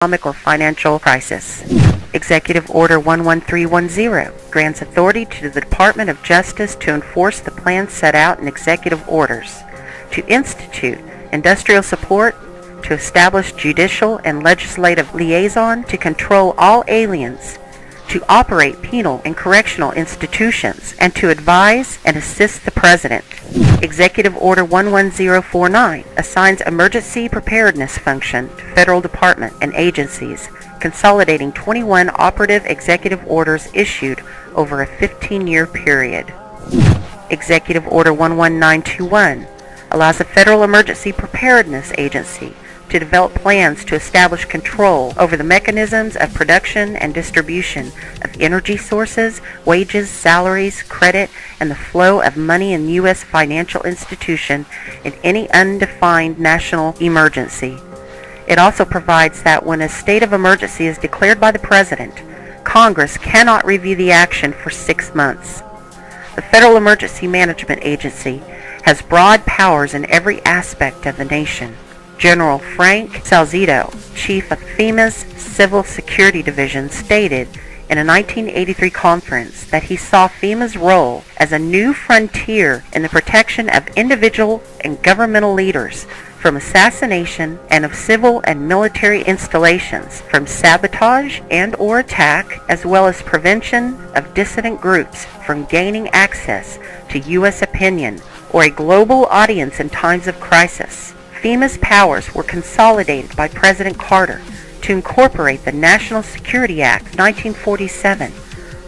economic or financial crisis. Executive Order 11310 grants authority to the Department of Justice to enforce the plans set out in executive orders, to institute industrial support, to establish judicial and legislative liaison, to control all aliens, to operate penal and correctional institutions, and to advise and assist the President. Executive Order 11049 assigns emergency preparedness function to federal departments and agencies, consolidating 21 operative executive orders issued over a 15-year period. Executive Order 11921 allows the Federal Emergency Preparedness Agency to develop plans to establish control over the mechanisms of production and distribution of energy sources, wages, salaries, credit, and the flow of money in U.S. financial institution in any undefined national emergency. It also provides that when a state of emergency is declared by the President, Congress cannot review the action for 6 months. The Federal Emergency Management Agency has broad powers in every aspect of the nation. General Frank Salcedo, chief of FEMA's Civil Security Division, stated in a 1983 conference that he saw FEMA's role as a new frontier in the protection of individual and governmental leaders from assassination and of civil and military installations, from sabotage and or attack, as well as prevention of dissident groups from gaining access to U.S. opinion or a global audience in times of crisis. FEMA's powers were consolidated by President Carter to incorporate the National Security Act of 1947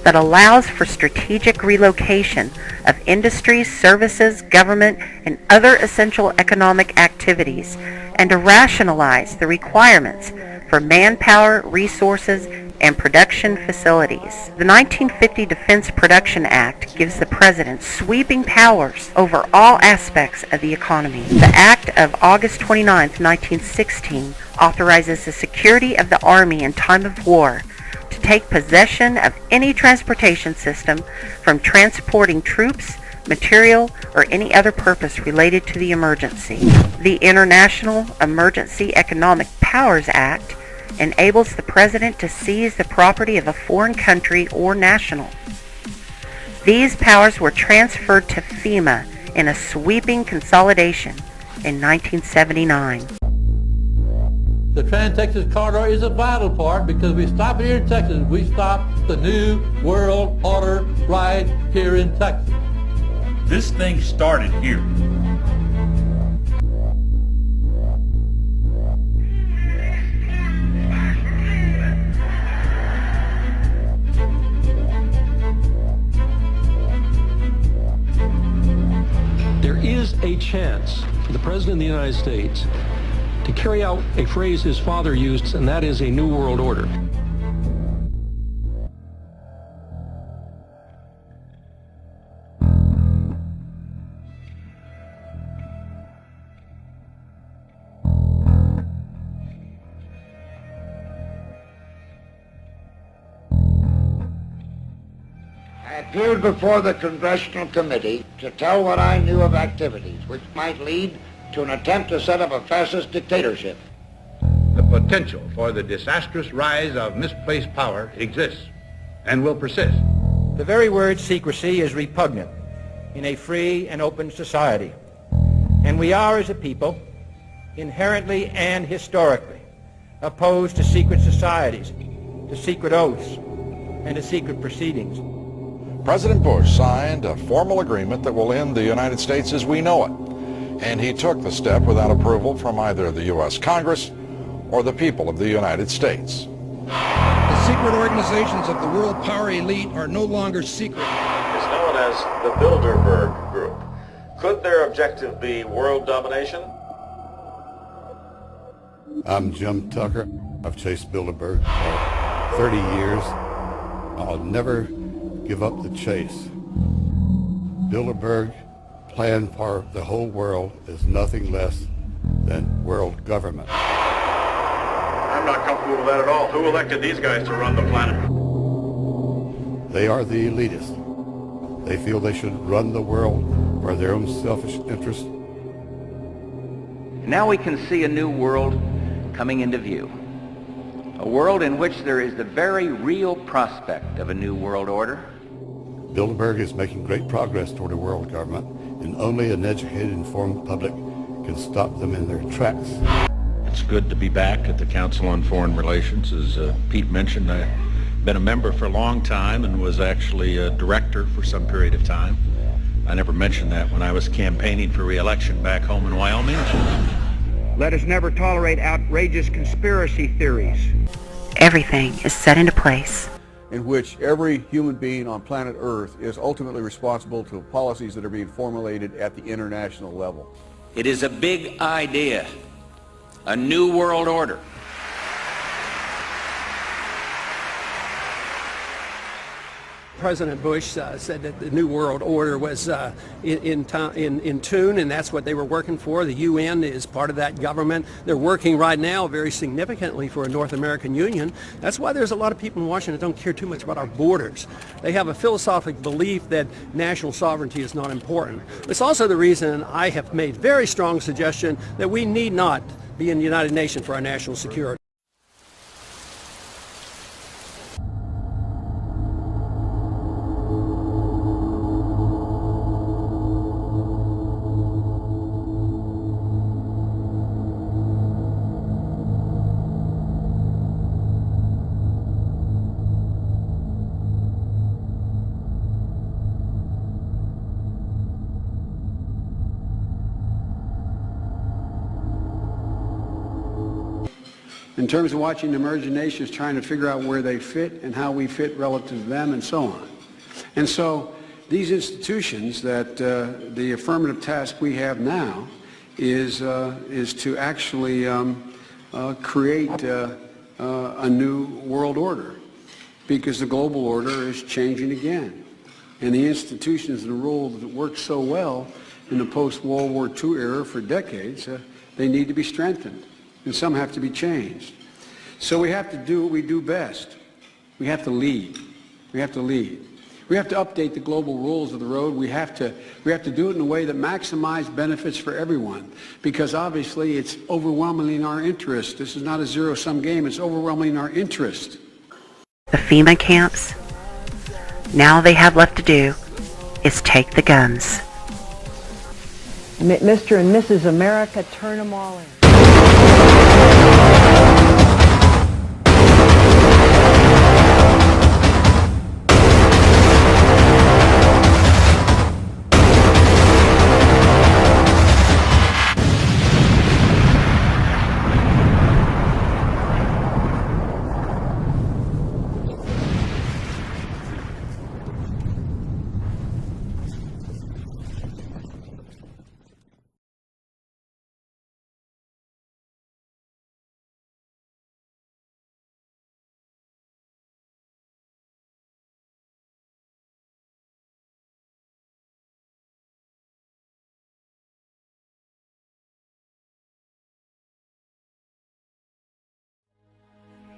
that allows for strategic relocation of industries, services, government, and other essential economic activities, and to rationalize the requirements for manpower, resources, and production facilities. The 1950 Defense Production Act gives the President sweeping powers over all aspects of the economy. The Act of August 29, 1916 authorizes the security of the Army in time of war to take possession of any transportation system from transporting troops, material, or any other purpose related to the emergency. The International Emergency Economic Powers Act enables the President to seize the property of a foreign country or national. These powers were transferred to FEMA in a sweeping consolidation in 1979. The Trans-Texas Corridor is a vital part because we stop it here in Texas. We stop the New World Order right here in Texas. This thing started here. There is a chance for the President of the United States to carry out a phrase his father used, and that is a New World Order. I appeared before the Congressional Committee to tell what I knew of activities which might lead to an attempt to set up a fascist dictatorship. The potential for the disastrous rise of misplaced power exists and will persist. The very word secrecy is repugnant in a free and open society. And we are, as a people, inherently and historically opposed to secret societies, to secret oaths, and to secret proceedings. President Bush signed a formal agreement that will end the United States as we know it. And he took the step without approval from either the U.S. Congress or the people of the United States. The secret organizations of the world power elite are no longer secret. It's known as the Bilderberg Group. Could their objective be world domination? I'm Jim Tucker. I've chased Bilderberg for 30 years. I'll never give up the chase. Bilderberg plan for the whole world is nothing less than world government. I'm not comfortable with that at all. Who elected these guys to run the planet? They are the elitists. They feel they should run the world for their own selfish interests. Now we can see a new world coming into view. A world in which there is the very real prospect of a new world order. Bilderberg is making great progress toward a world government, and only an educated, informed public can stop them in their tracks. It's good to be back at the Council on Foreign Relations. As Pete mentioned, I've been a member for a long time and was actually a director for some period of time. I never mentioned that when I was campaigning for re-election back home in Wyoming. Let us never tolerate outrageous conspiracy theories. Everything is set into place. In which every human being on planet Earth is ultimately responsible to policies that are being formulated at the international level. It is a big idea, a new world order. President Bush said that the New World Order was in tune, and that's what they were working for. The UN is part of that government. They're working right now very significantly for a North American Union. That's why there's a lot of people in Washington that don't care too much about our borders. They have a philosophical belief that national sovereignty is not important. It's also the reason I have made very strong suggestion that we need not be in the United Nations for our national security. in terms of watching emerging nations trying to figure out where they fit and how we fit relative to them and so on. And so these institutions that the affirmative task we have now is to actually create a new world order, because the global order is changing again. And the institutions and the rules that worked so well in the post-World War II era for decades, they need to be strengthened, and some have to be changed. So we have to do what we do best. We have to lead. We have to lead. We have to update the global rules of the road. We have to do it in a way that maximizes benefits for everyone, because obviously it's overwhelmingly in our interest. This is not a zero-sum game. It's overwhelmingly in our interest. The FEMA camps, now all they have left to do is take the guns. Mr. and Mrs. America, turn them all in.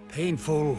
Painful